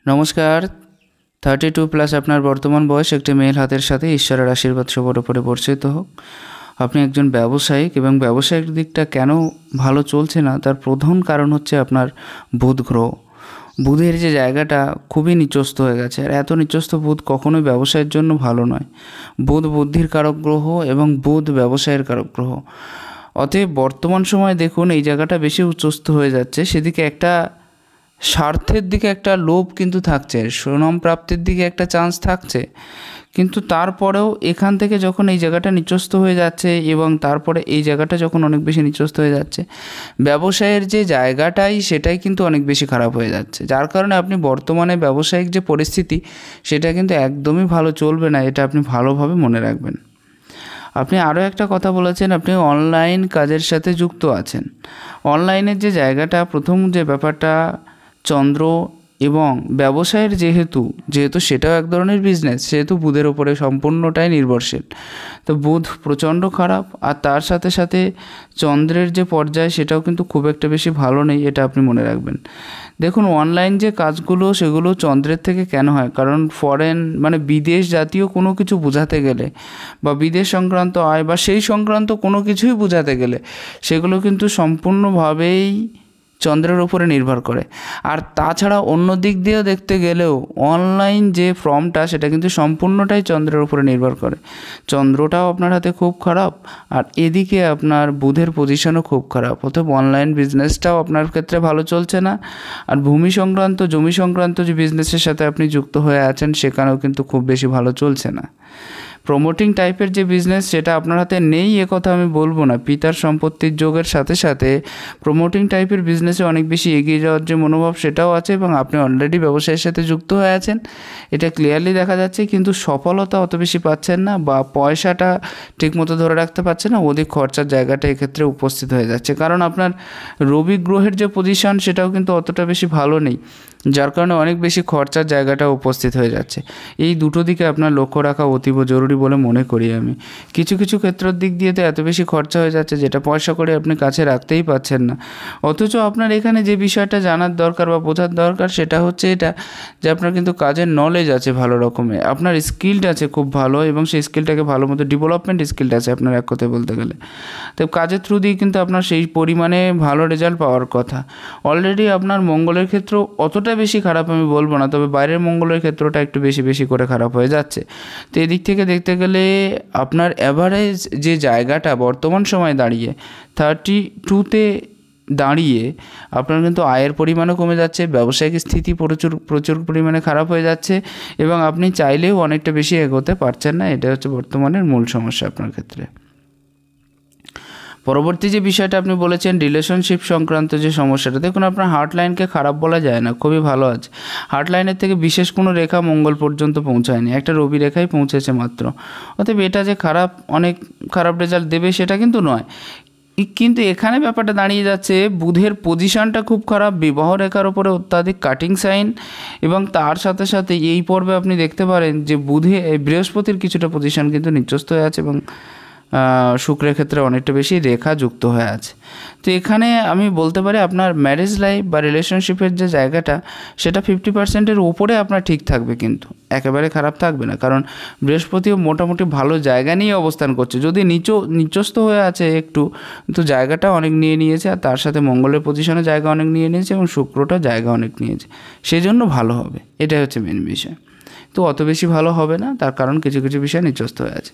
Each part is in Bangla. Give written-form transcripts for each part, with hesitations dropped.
নমস্কার। 32+ আপনার বর্তমান বয়স, একটি মেয়ের হাতের সাথে ঈশ্বরের আশীর্বাদ সবার উপরে বর্ষিত হোক। আপনি একজন ব্যবসায়িক এবং ব্যবসায়িক দিকটা কেন ভালো চলছে না তার প্রধান কারণ হচ্ছে আপনার বুধ গ্রহ। বুধের যে জায়গাটা খুবই নিচস্থ হয়ে গেছে, আর এত নিচস্থ বুধ কখনোই ব্যবসায়ের জন্য ভালো নয়। বুধ বুদ্ধির কারক গ্রহ এবং বুধ ব্যবসায়ের কারক গ্রহ। অতএব বর্তমান সময়ে দেখুন এই জায়গাটা বেশি উচ্চস্থ হয়ে যাচ্ছে, সেদিকে একটা স্বার্থের দিকে একটা লোভ কিন্তু থাকছে, সুনাম প্রাপ্তির দিকে একটা চান্স থাকছে, কিন্তু তারপরেও এখান থেকে যখন এই জায়গাটা নিচস্থ হয়ে যাচ্ছে এবং তারপরে এই জায়গাটা যখন অনেক বেশি নিচস্থ হয়ে যাচ্ছে, ব্যবসায়ের যে জায়গাটাই সেটাই কিন্তু অনেক বেশি খারাপ হয়ে যাচ্ছে, যার কারণে আপনি বর্তমানে ব্যবসায়িক যে পরিস্থিতি সেটা কিন্তু একদমই ভালো চলবে না। এটা আপনি ভালোভাবে মনে রাখবেন। আপনি আরও একটা কথা বলেছেন, আপনি অনলাইন কাজের সাথে যুক্ত আছেন। অনলাইনের যে জায়গাটা, প্রথম যে ব্যাপারটা, চন্দ্র এবং ব্যবসায়ের যেহেতু সেটাও এক ধরনের বিজনেস, সেহেতু বুধের ওপরে সম্পূর্ণটাই নির্ভরশীল। তো বুধ প্রচণ্ড খারাপ, আর তার সাথে সাথে চন্দ্রের যে পর্যায় সেটাও কিন্তু খুব একটা বেশি ভালো নেই, এটা আপনি মনে রাখবেন। দেখুন অনলাইন যে কাজগুলো সেগুলো চন্দ্রের থেকে কেন হয়, কারণ ফরেন মানে বিদেশ জাতীয় কোনো কিছু বোঝাতে গেলে বা বিদেশ সংক্রান্ত আয় বা সেই সংক্রান্ত কোনো কিছুই বোঝাতে গেলে সেগুলো কিন্তু সম্পূর্ণভাবেই চন্দ্রের উপরে নির্ভর করে। আর তাছাড়া অন্য দিক দিয়েও দেখতে গেলেও অনলাইন যে ফর্মটা সেটা কিন্তু সম্পূর্ণটাই চন্দ্রের উপরে নির্ভর করে। চন্দ্রটাও আপনার হাতে খুব খারাপ, আর এদিকে আপনার বুধের পজিশনও খুব খারাপ। অতএব অনলাইন বিজনেসটাও আপনার ক্ষেত্রে ভালো চলছে না, আর ভূমি সংক্রান্ত জমি সংক্রান্ত যে বিজনেসের সাথে আপনি যুক্ত হয়ে আছেন সেখানেও কিন্তু খুব বেশি ভালো চলছে না। প্রমোটিং টাইপের যে বিজনেস সেটা আপনার হাতে নেই এ কথা আমি বলবো না, পিতার সম্পত্তির যোগের সাথে সাথে প্রমোটিং টাইপের বিজনেসে অনেক বেশি এগিয়ে যাওয়ার যে মনোভাব সেটাও আছে, এবং আপনি অলরেডি ব্যবসায়ের সাথে যুক্ত হয়ে আছেন, এটা ক্লিয়ারলি দেখা যাচ্ছে, কিন্তু সফলতা অত বেশি পাচ্ছেন না বা পয়সাটা ঠিকমতো ধরে রাখতে পারছেন না। অধিক খরচার জায়গাটা এক্ষেত্রে উপস্থিত হয়ে যাচ্ছে, কারণ আপনার রবি গ্রহের যে পজিশন সেটাও কিন্তু অতটা বেশি ভালো নেই, যার কারণে অনেক বেশি খরচার জায়গাটা উপস্থিত হয়ে যাচ্ছে। এই দুটো দিকে আপনার লক্ষ্য রাখা অতীব জরুরি বলে মনে করি আমি। কিছু কিছু ক্ষেত্রের দিক দিয়ে তো এত বেশি খরচা হয়ে যাচ্ছে যেটা পয়সা করে আপনি কাছে রাখতেই পারছেন না, অথচ আপনার এখানে যে বিষয়টা জানার দরকার বা বোঝার দরকার সেটা হচ্ছে এটা, যে আপনার কিন্তু কাজের নলেজ আছে ভালো রকমের, আপনার স্কিলড আছে খুব ভালো, এবং সেই স্কিলটাকে ভালো মতো ডেভেলপমেন্ট স্কিলটা আছে আপনার এক কথায় বলতে গেলে। তো কাজের থ্রু দিয়ে কিন্তু আপনার সেই পরিমাণে ভালো রেজাল্ট পাওয়ার কথা। অলরেডি আপনার মঙ্গলের ক্ষেত্র অতটা বেশি খারাপ আমি বলবো না, তবে বাইরের মঙ্গলের ক্ষেত্রটা একটু বেশি বেশি করে খারাপ হয়ে যাচ্ছে। তো এদিক থেকে দেখতে গেলে আপনার অ্যাভারেজ যে জায়গাটা বর্তমান সময়ে দাঁড়িয়ে 32-তে দাঁড়িয়ে আপনার কিন্তু আয়ের পরিমাণও কমে যাচ্ছে, ব্যবসায়িক স্থিতি প্রচুর প্রচুর পরিমাণে খারাপ হয়ে যাচ্ছে, এবং আপনি চাইলেও অনেকটা বেশি এগোতে পারছেন না। এটা হচ্ছে বর্তমানের মূল সমস্যা আপনার ক্ষেত্রে। পরবর্তী যে বিষয়টা আপনি বলেছেন রিলেশনশিপ সংক্রান্ত যে সমস্যাটা, দেখুন আপনার হার্ট লাইনকে খারাপ বলা যায় না, খুবই ভালো আছে। হার্ট লাইনের থেকে বিশেষ কোনো রেখা মঙ্গল পর্যন্ত পৌঁছায়নি, একটা রবি রেখাই পৌঁছেছে মাত্র। অতএব এটা যে খারাপ, অনেক খারাপ রেজাল্ট দেবে সেটা কিন্তু নয়, কিন্তু এখানে ব্যাপারটা দাঁড়িয়ে যাচ্ছে বুধের পজিশনটা খুব খারাপ, বিবাহ রেখার ওপরে অত্যাধিক কাটিং সাইন, এবং তার সাথে সাথে এই পর্বে আপনি দেখতে পারেন যে বৃহস্পতির কিছুটা পজিশন কিন্তু নিচস্থ হয়ে আছে, এবং শুক্রের ক্ষেত্রে অনেকটা বেশি রেখা যুক্ত হয়ে আছে। তো এখানে আমি বলতে পারি আপনার ম্যারেজ লাইফ বা রিলেশনশিপের যে জায়গাটা সেটা 50%-এর উপরে আপনার ঠিক থাকবে, কিন্তু একেবারে খারাপ থাকবে না, কারণ বৃহস্পতিও মোটামুটি ভালো জায়গা নিয়ে অবস্থান করছে, যদি নিচস্থ হয়ে আছে একটু, কিন্তু জায়গাটা অনেক নিয়ে নিয়েছে, আর তার সাথে মঙ্গলের পজিশনে জায়গা অনেক নিয়ে নিয়েছে এবং শুক্রটা জায়গা অনেক নিয়েছে, সেজন্য ভালো হবে, এটাই হচ্ছে মেন বিষয়। তো অত বেশি ভালো হবে না, তার কারণ কিছু কিছু বিষয় নিচস্থ হয়ে আছে।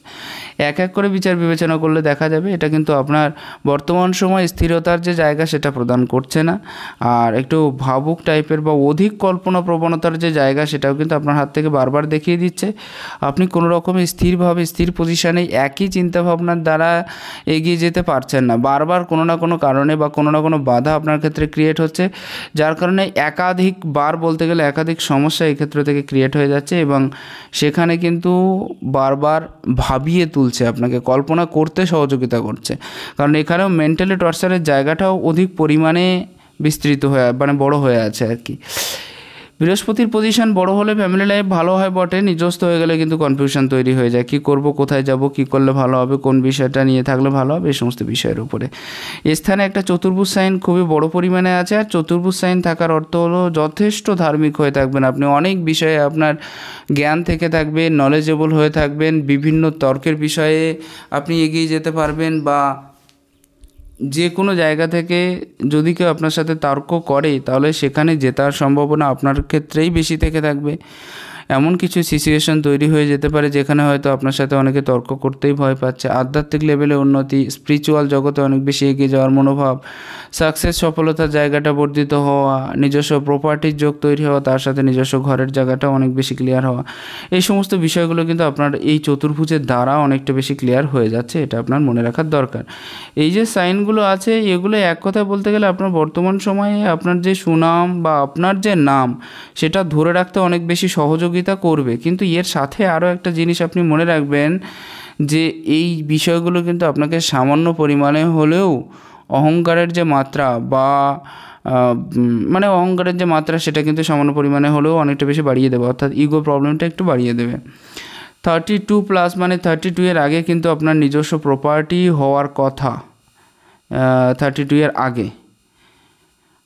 এক এক করে বিচার বিবেচনা করলে দেখা যাবে এটা কিন্তু আপনার বর্তমান সময় স্থিরতার যে জায়গা সেটা প্রদান করছে না, আর একটু ভাবুক টাইপের বা অধিক কল্পনা প্রবণতার যে জায়গা সেটাও কিন্তু আপনার হাত থেকে বারবার দেখিয়ে দিচ্ছে। আপনি কোনো রকমে স্থিরভাবে স্থির পজিশানে একই চিন্তাভাবনার দ্বারা এগিয়ে যেতে পারছেন না, বারবার কোনো না কোনো কারণে বা কোনো না কোনো বাধা আপনার ক্ষেত্রে ক্রিয়েট হচ্ছে, যার কারণে একাধিকবার বলতে গেলে একাধিক সমস্যা এই ক্ষেত্র থেকে ক্রিয়েট হয়ে যাচ্ছে, এবং সেখানে কিন্তু বারবার ভাবিয়ে তুলছে, আপনাকে কল্পনা করতে সহযোগিতা করছে, কারণ এখানেও মেন্টালি টর্চারের জায়গাটাও অধিক পরিমাণে বিস্তৃত হয়ে মানে বড় হয়ে আছে আর কি। বৃহস্পতির পজিশন বড় হলে ফ্যামিলি লাইফ ভালো হয় বটে, নিজস্ব হয়ে গেলে কিন্তু কনফিউশন তৈরি হয়ে যায়, কি করব, কোথায় যাব, কি করলে ভালো হবে, কোন বিষয়টা নিয়ে থাকলে ভালো হবে, এই সমস্ত বিষয়ের উপরে। এই স্থানে একটা চতুর্ভুজ সাইন খুবই বড় পরিমাণে আছে, আর চতুর্ভুজ সাইন থাকার অর্থ হলো যথেষ্ট ধার্মিক হয়ে থাকবেন আপনি, অনেক বিষয়ে আপনার জ্ঞান থেকে থাকবে, নলেজেবল হয়ে থাকবেন, বিভিন্ন তর্কের বিষয়ে আপনি এগিয়ে যেতে পারবেন, বা যে কোনো জায়গা থেকে যদি কেউ আপনার সাথে তর্ক করে তাহলে সেখানে জেতার সম্ভাবনা আপনার ক্ষেত্রেই বেশি থেকে থাকবে। এমন কিছু সিচুয়েশন তৈরি হয়ে যেতে পারে যেখানে হয়তো আপনার সাথে অনেকে তর্ক করতেই ভয় পাচ্ছে। আধ্যাত্মিক লেভেলে উন্নতি, স্পিরিচুয়াল জগতে অনেক বেশি এগিয়ে যাওয়ার মনোভাব, সাকসেস, সফলতার জায়গাটা বর্ধিত হওয়া, নিজস্ব প্রপার্টির যোগ তৈরি হওয়া, তার সাথে নিজস্ব ঘরের জায়গাটাও অনেক বেশি ক্লিয়ার হওয়া, এই সমস্ত বিষয়গুলো কিন্তু আপনার এই চতুর্ভুজের দ্বারা অনেকটা বেশি ক্লিয়ার হয়ে যাচ্ছে, এটা আপনার মনে রাখার দরকার। এই যে সাইনগুলো আছে এগুলো এক কথায় বলতে গেলে আপনার বর্তমান সময়ে আপনার যে সুনাম বা আপনার যে নাম সেটা ধরে রাখতে অনেক বেশি সহযোগিতা করবে। কিন্তু এর সাথে আরও একটা জিনিস আপনি মনে রাখবেন যে এই বিষয়গুলো কিন্তু আপনাকে সামান্য পরিমাণে হলেও অহংকারের যে মাত্রা বা মানে অহংকারের যে মাত্রা সেটা কিন্তু সামান্য পরিমাণে হলেও অনেকটা বেশি বাড়িয়ে দেবে, অর্থাৎ ইগো প্রবলেমটা একটু বাড়িয়ে দেবে। 32+ মানে 32 এর আগে কিন্তু আপনার নিজস্ব প্রপার্টি হওয়ার কথা, 32 এর আগে।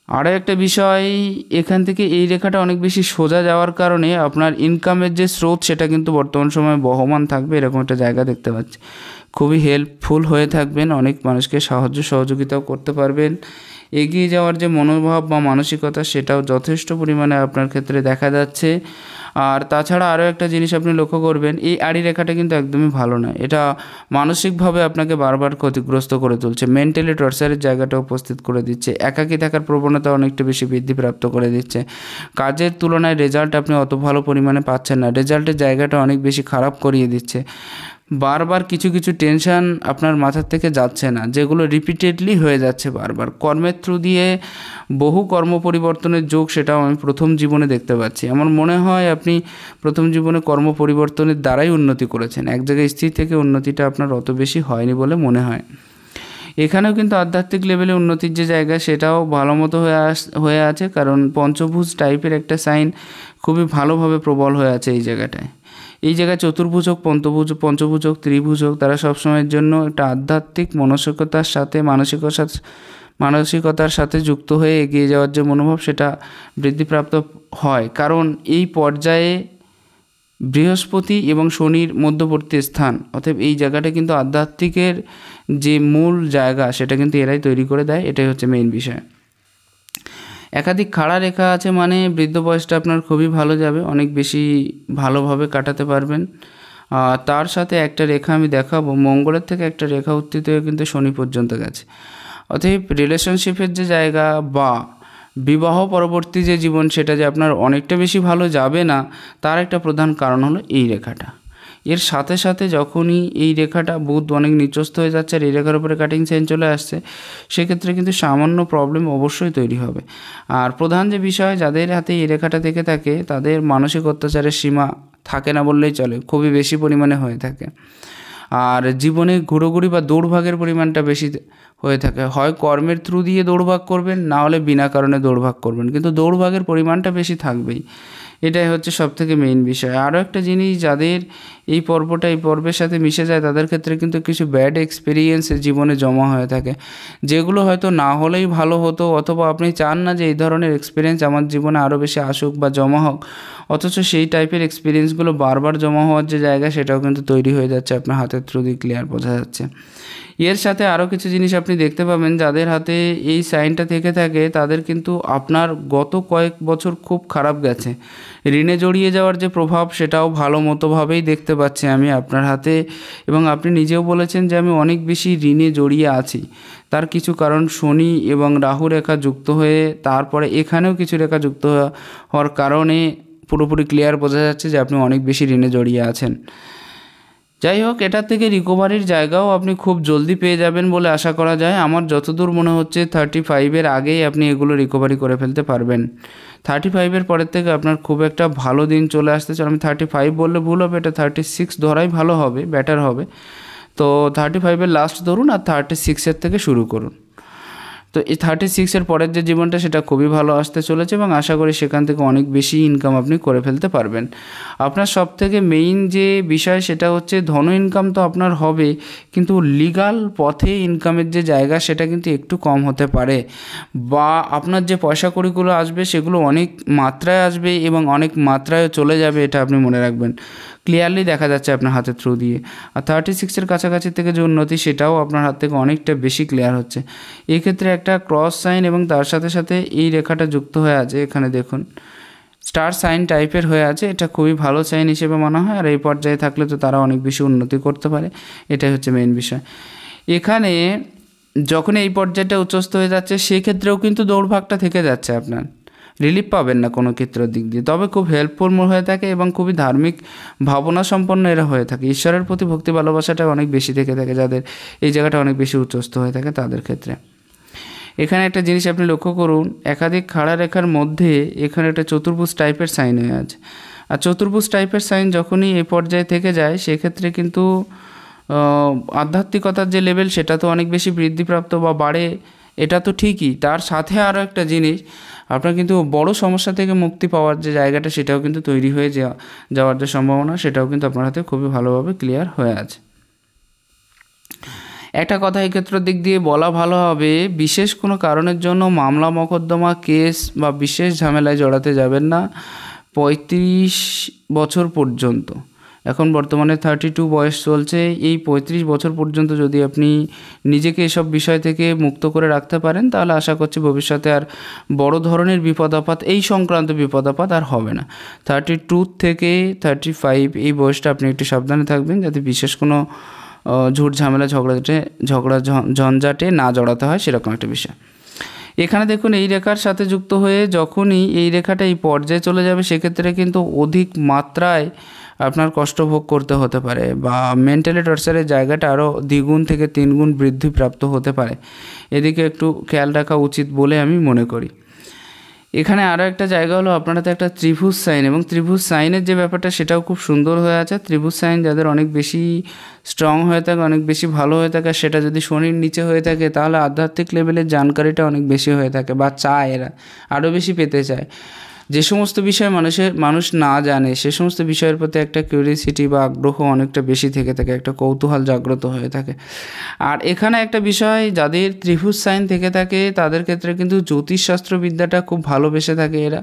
আরও একটা বিষয়, এখান থেকে এই রেখাটা অনেক বেশি সোজা যাওয়ার কারণে আপনার ইনকামের যে স্রোত সেটা কিন্তু বর্তমান সময়ে বহমান থাকবে, এরকম একটা জায়গা দেখতে পাচ্ছি। খুবই হেল্পফুল হয়ে থাকবেন, অনেক মানুষকে সহযোগিতাও করতে পারবেন, এগিয়ে যাওয়ার যে মনোভাব বা মানসিকতা সেটাও যথেষ্ট পরিমাণে আপনার ক্ষেত্রে দেখা যাচ্ছে। আর তাছাড়া আরও একটা জিনিস আপনি লক্ষ্য করবেন, এই আড়ি রেখাটা কিন্তু একদমই ভালো নয়, এটা মানসিকভাবে আপনাকে বারবার ক্ষতিগ্রস্ত করে তুলছে, মেন্টালি টর্চারের জায়গাটা উপস্থিত করে দিচ্ছে, একাকী থাকার প্রবণতা অনেকটা বেশি বৃদ্ধিপ্রাপ্ত করে দিচ্ছে, কাজের তুলনায় রেজাল্ট আপনি অত ভালো পরিমাণে পাচ্ছেন না, রেজাল্টের জায়গাটা অনেক বেশি খারাপ করিয়ে দিচ্ছে, বারবার কিছু কিছু টেনশান আপনার মাথার থেকে যাচ্ছে না, যেগুলো রিপিটেডলি হয়ে যাচ্ছে বারবার। কর্মের থ্রু দিয়ে বহু কর্ম পরিবর্তনের যোগ সেটাও আমি প্রথম জীবনে দেখতে পাচ্ছি। আমার মনে হয় আপনি প্রথম জীবনে কর্ম পরিবর্তনের দ্বারাই উন্নতি করেছেন, এক জায়গায় স্থির থেকে উন্নতিটা আপনার অত বেশি হয়নি বলে মনে হয়। এখানেও কিন্তু আধ্যাত্মিক লেভেলে উন্নতির যে জায়গা সেটাও ভালো মতো হয়ে আছে, কারণ পঞ্চভুজ টাইপের একটা সাইন খুবই ভালোভাবে প্রবল হয়ে আছে এই জায়গাটায়। এই জায়গায় চতুর্ভুজক, পঞ্চভুজক, ত্রিভুজক তারা সবসময়ের জন্য একটা আধ্যাত্মিক মানসিকতার সাথে যুক্ত হয়ে এগিয়ে যাওয়ার যে মনোভাব সেটা বৃদ্ধিপ্রাপ্ত হয়, কারণ এই পর্যায়ে বৃহস্পতি এবং শনির মধ্যবর্তী স্থান, অতএব এই জায়গাটা কিন্তু আধ্যাত্মিকের যে মূল জায়গা সেটা কিন্তু এরাই তৈরি করে দেয়, এটাই হচ্ছে মেইন বিষয়। একাধিক খাড়া রেখা আছে মানে বৃদ্ধ বয়সটা আপনার খুবই ভালো যাবে, অনেক বেশি ভালোভাবে কাটাতে পারবেন। তার সাথে একটা রেখা আমি দেখাবো, মঙ্গলের থেকে একটা রেখা উত্থিত হয়ে কিন্তু শনি পর্যন্ত গেছে, অতএব রিলেশনশিপের যে জায়গা বা বিবাহ পরবর্তী যে জীবন সেটা যে আপনার অনেকটা বেশি ভালো যাবে না, তার একটা প্রধান কারণ হলো এই রেখাটা। এর সাথে সাথে যখনই এই রেখাটা বুধ অনেক নিচস্থ হয়ে যাচ্ছে আর এই রেখার উপরে কাটিং সাইন চলে আসছে, সেক্ষেত্রে কিন্তু সামান্য প্রবলেম অবশ্যই তৈরি হবে। আর প্রধান যে বিষয়, যাদের হাতে এই রেখাটা থেকে থাকে তাদের মানসিক অত্যাচারের সীমা থাকে না বললেই চলে, খুবই বেশি পরিমাণে হয়ে থাকে। আর জীবনে ঘুরোঘুরি বা দৌড়ভাগের পরিমাণটা বেশি হয়ে থাকে, হয় কর্মের থ্রু দিয়ে দৌড়ভাগ করবেন, না হলে বিনা কারণে দৌড়ভাগ করবেন, কিন্তু দৌড়ভাগের পরিমাণটা বেশি থাকবেই, এটাই হচ্ছে সবথেকে মেইন বিষয়। আরও একটা জিনিস, যাদের এই পর্বের সাথে মিশে যায় তাদের ক্ষেত্রে কিন্তু কিছু ব্যাড এক্সপিরিয়েন্স জীবনে জমা হয়ে থাকে, যেগুলো হয়তো না হলেই ভালো হতো, অথবা আপনি চান না যে এই ধরনের এক্সপিরিয়েন্স আমার জীবনে আরও বেশি আসুক বা জমা হোক, অথচ সেই টাইপের এক্সপিরিয়েন্সগুলো বারবার জমা হওয়ার যে জায়গা সেটাও কিন্তু তৈরি হয়ে যাচ্ছে আপনার হাতের থ্রু দিয়ে, ক্লিয়ার বোঝা যাচ্ছে। এর সাথে আরও কিছু জিনিস আপনি দেখতে পাবেন, যাদের হাতে এই সাইনটা থেকে থাকে তাদের কিন্তু আপনার গত কয়েক বছর খুব খারাপ গেছে, ঋণে জড়িয়ে যাওয়ার যে প্রভাব সেটাও ভালো মতোভাবেই দেখতে পাচ্ছি আমি আপনার হাতে, এবং আপনি নিজেও বলেছেন যে আমি অনেক বেশি ঋণে জড়িয়ে আছি, তার কিছু কারণ শনি এবং রাহু রেখা যুক্ত হয়ে তারপরে এখানেও কিছু রেখা যুক্ত হওয়ার কারণে পুরোপুরি ক্লিয়ার বোঝা যাচ্ছে যে আপনি অনেক বেশি ঋণে জড়িয়ে আছেন। যাই হোক, এটার থেকে রিকভারির জায়গাও আপনি খুব জলদি পেয়ে যাবেন বলে আশা করা যায়। আমার যতদূর মনে হচ্ছে 35-এর আগেই আপনি এগুলো রিকভারি করে ফেলতে পারবেন। 35-এর পরের থেকে আপনার খুব একটা ভালো দিন চলে আসতে চান, আমি 35 বললে ভুল হবে, এটা 36 ধরাই ভালো হবে, বেটার হবে। তো 35-এর লাস্ট ধরুন আর 36-এর থেকে শুরু করুন, তো এই 36 পরের যে জীবনটা সেটা খুবই ভালো আসতে চলেছে এবং আশা করি সেখান থেকে অনেক বেশি ইনকাম আপনি করে ফেলতে পারবেন। আপনার সবথেকে মেইন যে বিষয় সেটা হচ্ছে ধন ইনকাম তো আপনার হবে, কিন্তু লিগাল পথে ইনকামের যে জায়গা সেটা কিন্তু একটু কম হতে পারে, বা আপনার যে পয়সা কড়িগুলো আসবে সেগুলো অনেক মাত্রায় আসবে এবং অনেক মাত্রায় চলে যাবে, এটা আপনি মনে রাখবেন। ক্লিয়ারলি দেখা যাচ্ছে আপনার হাতের থ্রু দিয়ে। আর 36 কাছাকাছি থেকে যে উন্নতি সেটাও আপনার হাত থেকে অনেকটা বেশি ক্লিয়ার হচ্ছে। এক্ষেত্রে একটা ক্রস সাইন এবং তার সাথে সাথে এই রেখাটা যুক্ত হয়ে আছে, এখানে দেখুন স্টার সাইন টাইপের হয়ে আছে, এটা খুবই ভালো সাইন হিসেবে মনে হয়। আর এই পর্যায়ে থাকলে তো তারা অনেক বেশি উন্নতি করতে পারে, এটাই হচ্ছে মেইন বিষয়। এখানে যখন এই পর্যায়টা উচ্চস্থ হয়ে যাচ্ছে সেক্ষেত্রেও কিন্তু দৌড়ভাগটা থেকে যাচ্ছে, আপনার রিলিফ পাবেন না কোনো ক্ষেত্রের দিক দিয়ে, তবে খুব হেল্পফুল হয়ে থাকে এবং খুবই ধার্মিক ভাবনা সম্পন্ন এরা হয়ে থাকে। ঈশ্বরের প্রতি ভক্তি ভালোবাসাটা অনেক বেশি থেকে থাকে যাদের এই জায়গাটা অনেক বেশি উচ্চস্থ হয়ে থাকে তাদের ক্ষেত্রে। এখানে একটা জিনিস আপনি লক্ষ্য করুন, একাধিক খাড়া রেখার মধ্যে এখানে একটা চতুর্ভুজ টাইপের সাইন হয়ে আছে। আর চতুর্ভুজ টাইপের সাইন যখনই এই পর্যায়ে থেকে যায় সেক্ষেত্রে কিন্তু আধ্যাত্মিকতার যে লেভেল সেটা তো অনেক বেশি বৃদ্ধিপ্রাপ্ত বা বাড়ে, এটা তো ঠিকই। তার সাথে আরও একটা জিনিস, আপনার কিন্তু বড় সমস্যা থেকে মুক্তি পাওয়ার যে জায়গাটা সেটাও কিন্তু তৈরি হয়ে যাওয়ার যে সম্ভাবনা সেটাও কিন্তু আপনার হাতে খুবই ভালোভাবে ক্লিয়ার হয়ে আছে। একটা কথা এই ক্ষেত্রের দিক দিয়ে বলা ভালো হবে, বিশেষ কোনো কারণের জন্য মামলা মোকদ্দমা কেস বা বিশেষ ঝামেলায় জড়াতে যাবেন না 35 বছর পর্যন্ত। এখন বর্তমানে 32 বয়স চলছে, এই 35 বছর পর্যন্ত যদি আপনি নিজেকে এসব বিষয় থেকে মুক্ত করে রাখতে পারেন তাহলে আশা করছি ভবিষ্যতে আর বড় ধরনের বিপদ আপদ, এই সংক্রান্ত বিপদ আপদ আর হবে না। 32 থেকে 35 এই বয়সটা আপনি একটু সাবধানে থাকবেন যাতে বিশেষ কোনো ঝুট ঝামেলা ঝগড়া ঝঞ্ঝাটে না জড়াতে হয়, সেরকম একটা বিষয়। এখানে দেখুন এই রেখার সাথে যুক্ত হয়ে যখনই এই রেখাটা এই পর্যায়ে চলে যাবে সেক্ষেত্রে কিন্তু অধিক মাত্রায় আপনার কষ্ট ভোগ করতে হতে পারে বা মেন্টালি টর্চারের জায়গাটা আরও দ্বিগুণ থেকে 3 গুণ বৃদ্ধিপ্রাপ্ত হতে পারে, এদিকে একটু খেয়াল রাখা উচিত বলে আমি মনে করি। এখানে আরও একটা জায়গা হলো আপনার হাতে একটা ত্রিভুজ সাইন, এবং ত্রিভুজ সাইনের যে ব্যাপারটা সেটাও খুব সুন্দর হয়ে আছে। ত্রিভুজ সাইন যাদের অনেক বেশি স্ট্রং হয়ে থাকে, অনেক বেশি ভালো হয়ে থাকে, সেটা যদি শনির নিচে হয়ে থাকে তাহলে আধ্যাত্মিক লেভেলের জানকারিটা অনেক বেশি হয়ে থাকে বা চায়, এরা আরও বেশি পেতে চায়। যে সমস্ত বিষয় মানুষ না জানে সে সমস্ত বিষয়ের প্রতি একটা কিউরিয়াসিটি বা আগ্রহ অনেকটা বেশি থেকে থাকে, একটা কৌতূহল জাগ্রত হয়ে থাকে। আর এখানে একটা বিষয়, যাদের ত্রিভুজ সাইন থেকে থাকে তাদের ক্ষেত্রে কিন্তু জ্যোতিষশাস্ত্রবিদ্যাটা খুব ভালোবেসে থাকে এরা,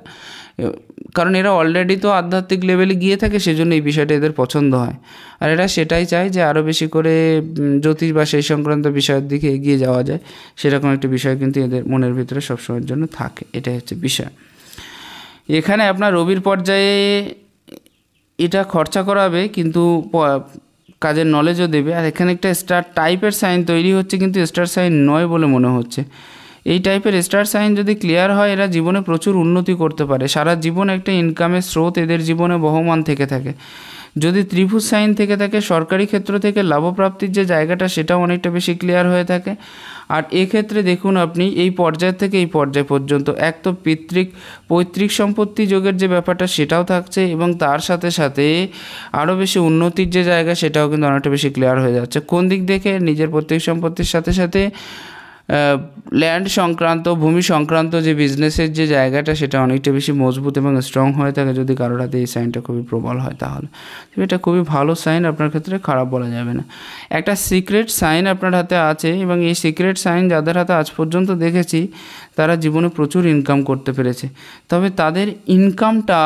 কারণ এরা অলরেডি তো আধ্যাত্মিক লেভেলে গিয়ে থাকে, সেজন্য এই বিষয়টা এদের পছন্দ হয়। আর এরা সেটাই চায় যে আরও বেশি করে জ্যোতিষ বা সেই সংক্রান্ত বিষয়ের দিকে এগিয়ে যাওয়া যায়, সেরকম একটা বিষয় কিন্তু এদের মনের ভিতরে সবসময়ের জন্য থাকে, এটাই হচ্ছে বিষয়। এখানে আপনার রবির পর্যায়ে এটা খরচা করাবে কিন্তু কাজের নলেজও দেবে। আর এখানে একটা স্টার টাইপের সাইন তৈরি হচ্ছে কিন্তু স্টার সাইন নয় বলে মনে হচ্ছে। এই টাইপের স্টার সাইন যদি ক্লিয়ার হয় এরা জীবনে প্রচুর উন্নতি করতে পারে, সারা জীবন একটা ইনকামের স্রোত এদের জীবনে বহমান থেকে থাকে। যদি ত্রিভুজ সাইন থেকে থাকে সরকারি ক্ষেত্র থেকে লাভপ্রাপ্তির যে জায়গাটা সেটাও অনেকটা বেশি ক্লিয়ার হয়ে থাকে। আর এক্ষেত্রে দেখুন আপনি এই পর্যায় থেকে এই পর্যায় পর্যন্ত এক তো পৈতৃক সম্পত্তি যোগের যে ব্যাপারটা সেটাও থাকছে, এবং তার সাথে সাথে আরও বেশি উন্নতির যে জায়গা সেটাও কিন্তু অনেকটা বেশি ক্লিয়ার হয়ে যাচ্ছে। কোন দিক দেখে? নিজের পৈতৃক সম্পত্তির সাথে সাথে ল্যান্ড সংক্রান্ত, ভূমি সংক্রান্ত যে বিজনেসের যে জায়গাটা সেটা অনেকটা বেশি মজবুত এবং স্ট্রং হয়ে থাকে যদি কারোর হাতে এই সাইনটা খুবই প্রবল হয় তাহলে। এটা খুবই ভালো সাইন, আপনার ক্ষেত্রে খারাপ বলা যাবে না। একটা সিক্রেট সাইন আপনার হাতে আছে, এবং এই সিক্রেট সাইন যাদের হাতে আজ পর্যন্ত দেখেছি তারা জীবনে প্রচুর ইনকাম করতে পেরেছে। তবে তাদের ইনকামটা,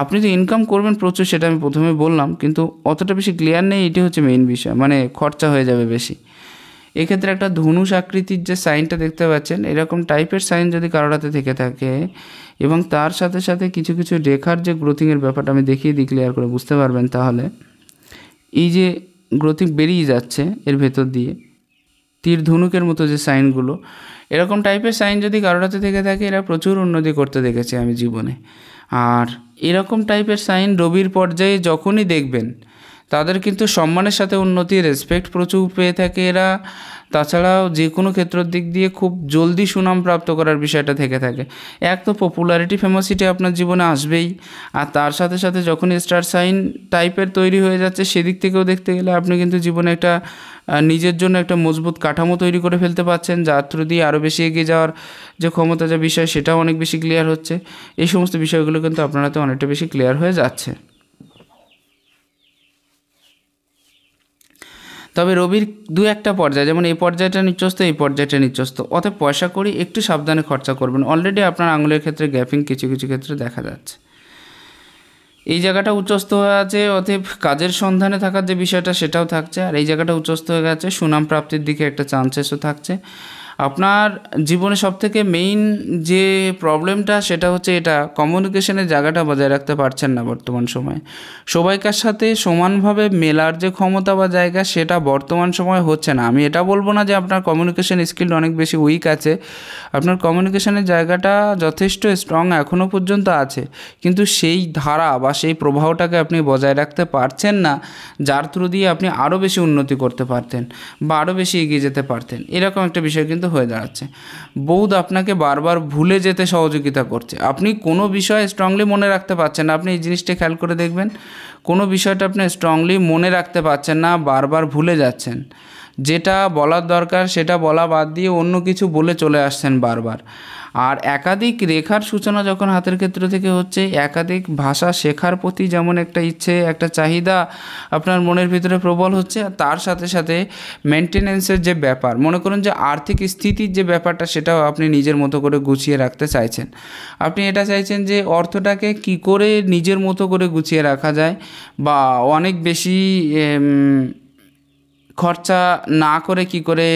আপনি তো ইনকাম করবেন প্রচুর সেটা আমি প্রথমে বললাম, কিন্তু অতটা বেশি ক্লিয়ার নেই, এটি হচ্ছে মেইন বিষয়, মানে খরচা হয়ে যাবে বেশি। এক্ষেত্রে একটা ধনুষ আকৃতির যে সাইনটা দেখতে পাচ্ছেন এরকম টাইপের সাইন যদি কারোর হাতে থেকে থাকে, এবং তার সাথে সাথে কিছু কিছু রেখার যে গ্রোথিংয়ের ব্যাপারটা আমি দেখিয়ে দিই ক্লিয়ার করে বুঝতে পারবেন, তাহলে এই যে গ্রোথিং বেরিয়ে যাচ্ছে এর ভেতর দিয়ে তীর ধনুকের মতো যে সাইনগুলো, এরকম টাইপের সাইন যদি কারোর হাতে থেকে থাকে এরা প্রচুর উন্নতি করতে দেখেছি আমি জীবনে। আর এরকম টাইপের সাইন রবির পর্যায়ে যখনই দেখবেন তাদের কিন্তু সম্মানের সাথে উন্নতি, রেসপেক্ট প্রচুর পেয়ে থাকে এরা। তাছাড়াও যে কোনো ক্ষেত্রের দিক দিয়ে খুব জলদি সুনাম প্রাপ্ত করার বিষয়টা থেকে থাকে। এক তো পপুলারিটি, ফেমাসিটি আপনার জীবনে আসবেই, আর তার সাথে সাথে যখন স্টার সাইন টাইপের তৈরি হয়ে যাচ্ছে সেদিক থেকেও দেখতে গেলে আপনি কিন্তু জীবনে একটা নিজের জন্য একটা মজবুত কাঠামো তৈরি করে ফেলতে পারছেন, যার থ্রু দিয়ে আরও বেশি এগিয়ে যাওয়ার যে ক্ষমতা, যে বিষয়, সেটাও অনেক বেশি ক্লিয়ার হচ্ছে। এই সমস্ত বিষয়গুলো কিন্তু আপনার হাতে অনেকটা বেশি ক্লিয়ার হয়ে যাচ্ছে। তবে রবির দু একটা পর্যায়, যেমন এই পর্যায়টা নিচস্ত, এই পর্যায়টা নিচস্ত, অতএব পয়সা করি একটু সাবধানে খরচা করবেন। অলরেডি আপনার আঙুলের ক্ষেত্রে গ্যাপিং কিছু কিছু ক্ষেত্রে দেখা যাচ্ছে। এই জায়গাটা উচ্চস্থ হয়ে আছে, অতএব কাজের সন্ধানে থাকার যে বিষয়টা সেটাও থাকছে। আর এই জায়গাটা উচ্চস্থ হয়ে গেছে, সুনাম প্রাপ্তির দিকে একটা চান্সেসও থাকছে। আপনার জীবনে সবথেকে মেইন যে প্রবলেমটা সেটা হচ্ছে এটা, কমিউনিকেশনের জায়গাটা বজায় রাখতে পারছেন না বর্তমান সময়ে। সবাইকার সাথে সমানভাবে মেলার যে ক্ষমতা বা জায়গা, সেটা বর্তমান সময়ে হচ্ছে না। আমি এটা বলবো না যে আপনার কমিউনিকেশন স্কিল অনেক বেশি উইক আছে, আপনার কমিউনিকেশনের জায়গাটা যথেষ্ট স্ট্রং এখনও পর্যন্ত আছে, কিন্তু সেই ধারা বা সেই প্রবাহটাকে আপনি বজায় রাখতে পারছেন না, যার থ্রু দিয়ে আপনি আরও বেশি উন্নতি করতে পারতেন বা আরও বেশি এগিয়ে যেতে পারতেন। এরকম একটা বিষয় কিন্তু হয়ে দাঁড়াচ্ছে। বৌদ্ধ আপনাকে বারবার ভুলে যেতে সহযোগিতা করছে। আপনি কোনো বিষয় স্ট্রংলি মনে রাখতে পারছেন না। আপনি এই জিনিসটা খেয়াল করে দেখবেন, কোনো বিষয়টা আপনি স্ট্রংলি মনে রাখতে পারছেন না, বারবার ভুলে যাচ্ছেন। যেটা বলার দরকার সেটা বলা বাদ দিয়ে অন্য কিছু বলে চলে আসছেন বারবার। আর একাধিক রেখার সূচনা যখন হাতের ক্ষেত্র থেকে হচ্ছে, একাধিক ভাষা শেখার প্রতি যেমন একটা ইচ্ছে, একটা চাহিদা আপনার মনের ভিতরে প্রবল হচ্ছে, তার সাথে সাথে মেনটেনেন্সের যে ব্যাপার, মনে করুন যে আর্থিক স্থিতির যে ব্যাপারটা, সেটাও আপনি নিজের মতো করে গুছিয়ে রাখতে চাইছেন। আপনি এটা চাইছেন যে অর্থটাকে কি করে নিজের মতো করে গুছিয়ে রাখা যায়, বা অনেক বেশি খরচা না করে কি করে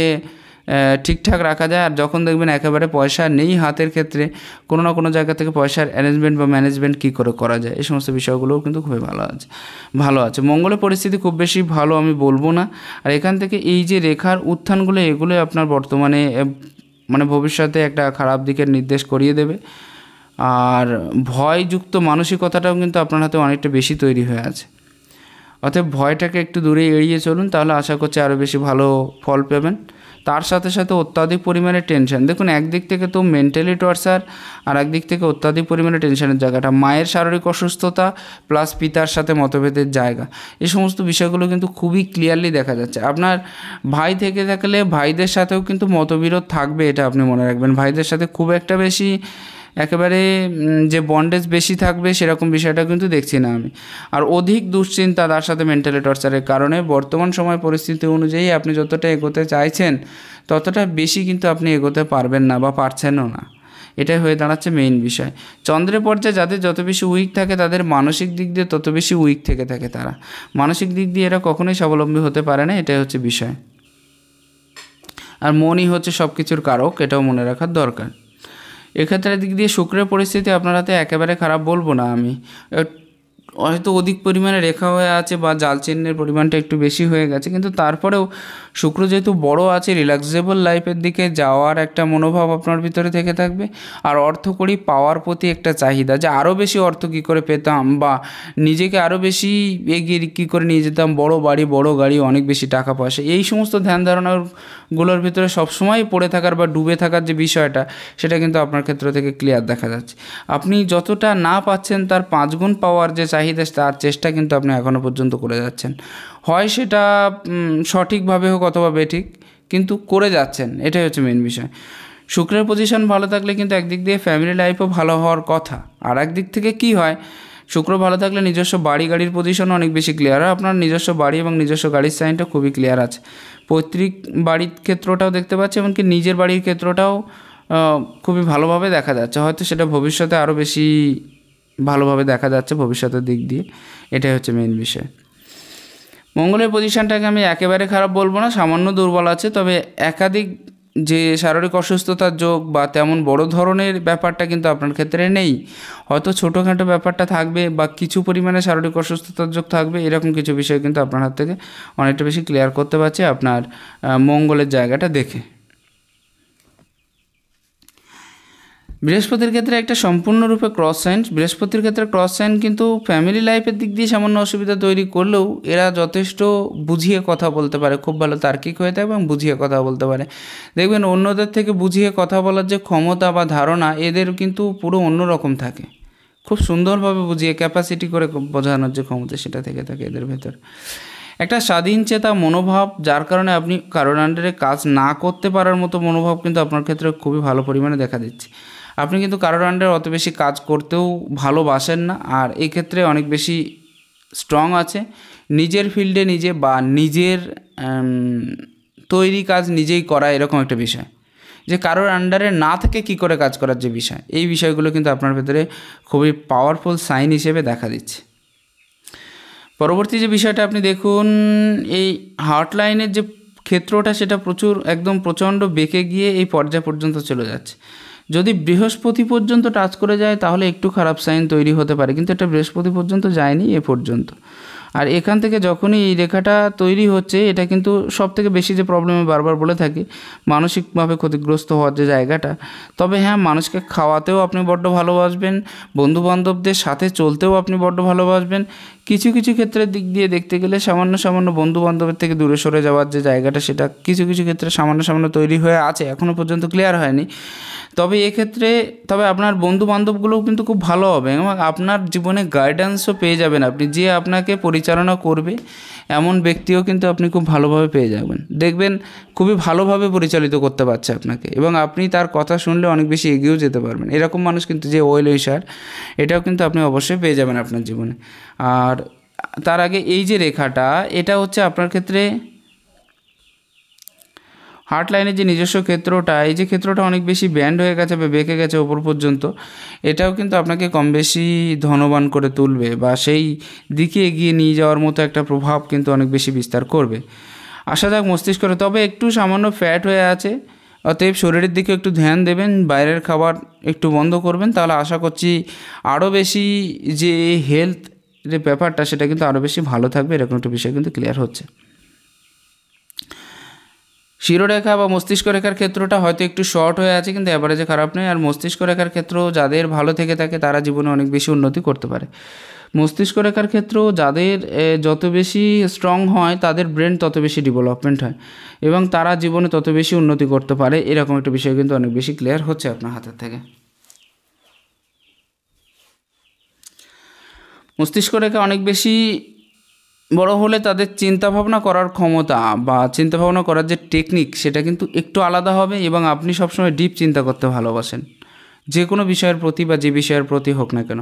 ঠিকঠাক রাখা যায়। আর যখন দেখবেন একেবারে পয়সা নেই হাতের ক্ষেত্রে, কোনো না কোনো জায়গা থেকে পয়সার অ্যারেঞ্জমেন্ট বা ম্যানেজমেন্ট কী করে করা যায়, এই সমস্ত বিষয়গুলোও কিন্তু খুবই ভালো আছে। মঙ্গলের পরিস্থিতি খুব বেশি ভালো আমি বলবো না। আর এখান থেকে এই যে রেখার উত্থানগুলো, এগুলোই আপনার বর্তমানে মানে ভবিষ্যতে একটা খারাপ দিকের নির্দেশ করিয়ে দেবে। আর ভয়যুক্ত মানসিকতাটাও কিন্তু আপনার হাতে অনেকটা বেশি তৈরি হয়ে আছে। অতএব ভয়টাকে একটু দূরে এড়িয়ে চলুন, তাহলে আশা করছি আরও বেশি ভালো ফল পাবেন। তার সাথে সাথে অত্যাধিক পরিমাণে টেনশন, দেখুন একদিক থেকে তো মেন্টালি টর্চার, আর একদিক থেকে অত্যাধিক পরিমাণে টেনশনের জায়গাটা, মায়ের শারীরিক অসুস্থতা প্লাস পিতার সাথে মতভেদের জায়গা, এই সমস্ত বিষয়গুলো কিন্তু খুবই ক্লিয়ারলি দেখা যাচ্ছে। আপনার ভাই থেকে থাকলে ভাইদের সাথেও কিন্তু মতবিরোধ থাকবে, এটা আপনি মনে রাখবেন। ভাইদের সাথে খুব একটা বেশি একেবারে যে বন্ডেজ বেশি থাকবে সেরকম বিষয়টা কিন্তু দেখছি না আমি। আর অধিক দুশ্চিন্তা, তার সাথে মেন্টালি টর্চারের কারণে বর্তমান সময় পরিস্থিতি অনুযায়ী আপনি যতটা এগোতে চাইছেন ততটা বেশি কিন্তু আপনি এগোতে পারবেন না বা পারছেনও না। এটাই হয়ে দাঁড়াচ্ছে মেইন বিষয়। চন্দ্রের পর্যায়ে যাদের যত বেশি উইক থাকে, তাদের মানসিক দিক দিয়ে তত বেশি উইক থেকে থাকে। তারা মানসিক দিক দিয়ে এরা কখনোই স্বাবলম্বী হতে পারে না, এটাই হচ্ছে বিষয়। আর মনই হচ্ছে সব কিছুর কারক, এটাও মনে রাখার দরকার। এক্ষেত্রে দিক দিয়ে শুক্রের পরিস্থিতি আপনার হাতে একেবারে খারাপ বলবো না আমি। হয়তো অধিক পরিমাণে রেখা হয়ে আছে বা জাল চিহ্নের পরিমাণটা একটু বেশি হয়ে গেছে, কিন্তু তারপরেও শুক্র যেহেতু বড় আছে, রিল্যাক্সেবল লাইফের দিকে যাওয়ার একটা মনোভাব আপনার ভিতরে থেকে থাকবে। আর অর্থকড়ি পাওয়ার প্রতি একটা চাহিদা, যে আরও বেশি অর্থ কী করে পেতাম, বা নিজেকে আরও বেশি এগিয়ে কী করে নিয়ে যেতাম, বড় বাড়ি, বড় গাড়ি, অনেক বেশি টাকা পয়সা, এই সমস্ত ধ্যান ধারণাগুলোর ভিতরে সবসময় পড়ে থাকার বা ডুবে থাকার যে বিষয়টা, সেটা কিন্তু আপনার ক্ষেত্র থেকে ক্লিয়ার দেখা যাচ্ছে। আপনি যতটা না পাচ্ছেন তার 5 গুণ পাওয়ার যে চাহিদা, তার চেষ্টা কিন্তু আপনি এখনও পর্যন্ত করে যাচ্ছেন। হয় সেটা সঠিকভাবে হোক অথবা বেঠিক, কিন্তু করে যাচ্ছেন, এটাই হচ্ছে মেন বিষয়। শুক্রের পজিশন ভালো থাকলে কিন্তু একদিক দিয়ে ফ্যামিলি লাইফও ভালো হওয়ার কথা। আর একদিক থেকে কি হয়, শুক্র ভালো থাকলে নিজস্ব বাড়ি গাড়ির পজিশনও অনেক বেশি ক্লিয়ার হয়। আপনার নিজস্ব বাড়ি এবং নিজস্ব গাড়ির সাইনটা খুবই ক্লিয়ার আছে। পৈতৃক বাড়ির ক্ষেত্রটাও দেখতে পাচ্ছি, এমনকি নিজের বাড়ির ক্ষেত্রটাও খুবই ভালোভাবে দেখা যাচ্ছে। হয়তো সেটা ভবিষ্যতে আরও বেশি ভালোভাবে দেখা যাচ্ছে ভবিষ্যতের দিক দিয়ে, এটাই হচ্ছে মেইন বিষয়। মঙ্গলের পজিশনটাকে আমি একেবারে খারাপ বলবো না, সামান্য দুর্বল আছে। তবে একাধিক যে শারীরিক অসুস্থতার যোগ বা তেমন বড় ধরনের ব্যাপারটা কিন্তু আপনার ক্ষেত্রে নেই। হয়তো ছোটোখাটো ব্যাপারটা থাকবে বা কিছু পরিমাণে শারীরিক অসুস্থতার যোগ থাকবে, এরকম কিছু বিষয় কিন্তু আপনার হাত থেকে অনেকটা বেশি ক্লিয়ার করতে পারছি আপনার মঙ্গলের জায়গাটা দেখে। বৃহস্পতির ক্ষেত্রে একটা সম্পূর্ণরূপে ক্রস সাইন। বৃহস্পতির ক্ষেত্রে ক্রস সাইন কিন্তু ফ্যামিলি লাইফের দিক দিয়ে সামান্য অসুবিধা তৈরি করলেও এরা যথেষ্ট বুঝিয়ে কথা বলতে পারে, খুব ভালো তার্কিক হয়ে থাকে এবং বুঝিয়ে কথা বলতে পারে। দেখবেন অন্যদের থেকে বুঝিয়ে কথা বলার যে ক্ষমতা বা ধারণা, এদের কিন্তু পুরো অন্যরকম থাকে। খুব সুন্দরভাবে বুঝিয়ে ক্যাপাসিটি করে বোঝানোর যে ক্ষমতা, সেটা থেকে থাকে এদের ভেতর। একটা স্বাধীনচেতা মনোভাব, যার কারণে আপনি কারোর আন্ডারে কাজ না করতে পারার মতো মনোভাব কিন্তু আপনার ক্ষেত্রে খুবই ভালো পরিমাণে দেখা দিচ্ছে। আপনি কিন্তু কারোর আন্ডারে অত বেশি কাজ করতেও ভালোবাসেন না, আর এই ক্ষেত্রে অনেক বেশি স্ট্রং আছে নিজের ফিল্ডে নিজে, বা নিজের তৈরি কাজ নিজেই করা, এরকম একটা বিষয়, যে কারোর আন্ডারে না থেকে কি করে কাজ করার যে বিষয়, এই বিষয়গুলো কিন্তু আপনার ভেতরে খুবই পাওয়ারফুল সাইন হিসেবে দেখা দিচ্ছে। পরবর্তী যে বিষয়টা আপনি দেখুন, এই হার্ট লাইনের যে ক্ষেত্রটা সেটা একদম প্রচণ্ড বেঁকে গিয়ে এই পর্যায় পর্যন্ত চলে যাচ্ছে। যদি বৃহস্পতি পর্যন্ত টাচ করে যায় তাহলে একটু খারাপ সাইন তৈরি হতে পারে, কিন্তু এটা বৃহস্পতি পর্যন্ত যায়নি এ পর্যন্ত। আর এখান থেকে যখনই এই রেখাটা তৈরি হচ্ছে, এটা কিন্তু সবথেকে বেশি যে প্রবলেমে বারবার বলে থাকি, মানসিকভাবে ক্ষতিগ্রস্ত হওয়ার যে জায়গাটা। তবে হ্যাঁ, মানুষকে খাওয়াতেও আপনি বড্ড ভালোবাসবেন, বন্ধুবান্ধবদের সাথে চলতেও আপনি বড্ড ভালোবাসবেন। কিছু কিছু ক্ষেত্রের দিক দিয়ে দেখতে গেলে সামান্য সামান্য বন্ধুবান্ধবের থেকে দূরে সরে যাওয়ার যে জায়গাটা, সেটা কিছু কিছু ক্ষেত্রে সামান্য সামান্য তৈরি হয়ে আছে, এখনও পর্যন্ত ক্লিয়ার হয়নি। তবে এক্ষেত্রে আপনার বন্ধুবান্ধবগুলোও কিন্তু খুব ভালো হবে, এবং আপনার জীবনে গাইডেন্সও পেয়ে যাবেন আপনি, যে আপনাকে পরিচালনা করবে এমন ব্যক্তিও কিন্তু আপনি খুব ভালোভাবে পেয়ে যাবেন। দেখবেন খুবই ভালোভাবে পরিচালিত করতে পারছে আপনাকে, এবং আপনি তার কথা শুনলে অনেক বেশি এগিয়েও যেতে পারবেন। এরকম মানুষ কিন্তু, যে ওয়েল উইশার, এটাও কিন্তু আপনি অবশ্যই পেয়ে যাবেন আপনার জীবনে। আর তার আগে এই যে রেখাটা, এটা হচ্ছে আপনার ক্ষেত্রে হার্ট লাইনের যে নিজস্ব ক্ষেত্রটা, এই যে ক্ষেত্রটা অনেক বেশি ব্যান্ড হয়ে গেছে বা বেঁকে গেছে ওপর পর্যন্ত, এটাও কিন্তু আপনাকে কম বেশি ধনবান করে তুলবে, বা সেই দিকে এগিয়ে নিয়ে যাওয়ার মতো একটা প্রভাব কিন্তু অনেক বেশি বিস্তার করবে। আসা যাক মস্তিষ্করে। তবে একটু সামান্য ফ্যাট হয়ে আছে, অতএব শরীরের দিকে একটু ধ্যান দেবেন, বাইরের খাবার একটু বন্ধ করবেন, তাহলে আশা করছি আরও বেশি যে হেলথ যে ব্যাপারটা, সেটা কিন্তু আরও বেশি ভালো থাকবে। এরকম একটা বিষয় কিন্তু ক্লিয়ার হচ্ছে। শিরোরেখা বা মস্তিষ্ক রেখার ক্ষেত্রটা হয়তো একটু শর্ট হয়ে আছে, কিন্তু অ্যাভারেজে খারাপ নয়। আর মস্তিষ্ক রেখার ক্ষেত্র যাদের ভালো থেকে থাকে তারা জীবনে অনেক বেশি উন্নতি করতে পারে। মস্তিষ্ক রেখার ক্ষেত্র যাদের যত বেশি স্ট্রং হয়, তাদের ব্রেন তত বেশি ডেভেলপমেন্ট হয়, এবং তারা জীবনে তত বেশি উন্নতি করতে পারে। এরকম একটা বিষয় কিন্তু অনেক বেশি ক্লিয়ার হচ্ছে আপনার হাতের থেকে। মস্তিষ্ক রেখা অনেক বেশি বড় হলে তাদের চিন্তাভাবনা করার ক্ষমতা বা চিন্তাভাবনা করার যে টেকনিক, সেটা কিন্তু একটু আলাদা হবে, এবং আপনি সবসময় ডিপ চিন্তা করতে ভালোবাসেন, যে কোনো বিষয়ের প্রতি বা যে বিষয়ের প্রতি হোক না কেন।